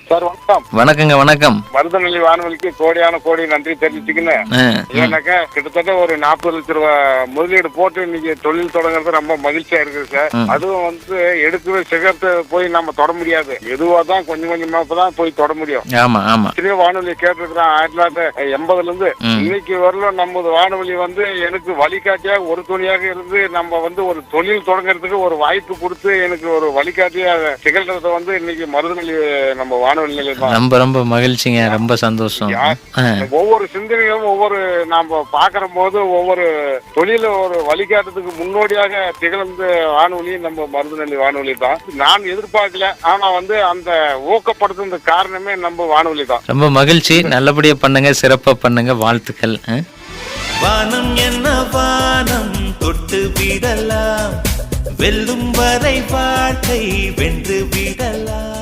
Sir வணக்கம். வணக்கங்க. வணக்கம். மருதநெல்லி வானொலிக்கு கோடி நன்றி தெரிவிச்சுக்கின்னு. ஏன்னாக்கா கிட்டத்தட்ட ஒரு 40 லட்சம் ரூபாய் முதலீடு போட்டு இன்னைக்கு தொழில் தொடங்குறது ரொம்ப மகிழ்ச்சியா இருக்குது சார். அதுவும் வந்து எடுக்கவே சிகரத்தை போய் நம்ம தொட முடியாது. எதுவா தான் கொஞ்சம் கொஞ்சமா தான் போய் தொட முடியும். ஆமா ஆமா. சிறிய வானொலி கேட்டிருக்கிறேன் 1980 இருந்து இன்னைக்கு வரலும் நம்ம வானொலி வந்து எனக்கு வழிகாட்டியா ஒரு துணியாக இருந்து நம்ம வந்து ஒரு தொழில் தொடங்குறதுக்கு ஒரு வாய்ப்பு கொடுத்து எனக்கு ஒரு வழிகாட்டியா திகழ்றத வந்து இன்னைக்கு மருதநெல்லி நம்ம வானொலி நிலையம் ரொம்ப ரொம்ப மகிழ்ச்சிங்க. ரொம்ப சந்தோஷம். ஒவ்வொரு சிந்தனையும் ஒவ்வொரு நாம பாக்குற போது ஒவ்வொரு தொழில ஒரு வழிகாட்டுறதுக்கு முன்னோடியாக திகழ்ந்த வானொலி நம்ம மருதநெல்லி வானொலி தான். நான் எதிர்பார்க்கல, ஆனா வந்து அந்த ஊக்கப்படுத்துறது காரணமே நம்ம வானொலி தான். ரொம்ப மகிழ்ச்சி. நல்லபடியா பண்ணுங்க, சிறப்பா பண்ணுங்க. வாழ்த்துக்கள். வானம் என்ன வானம் தொட்டு விடலாம், வெல்லும் வரை வாழ்க்கை வென்று விடலாம்.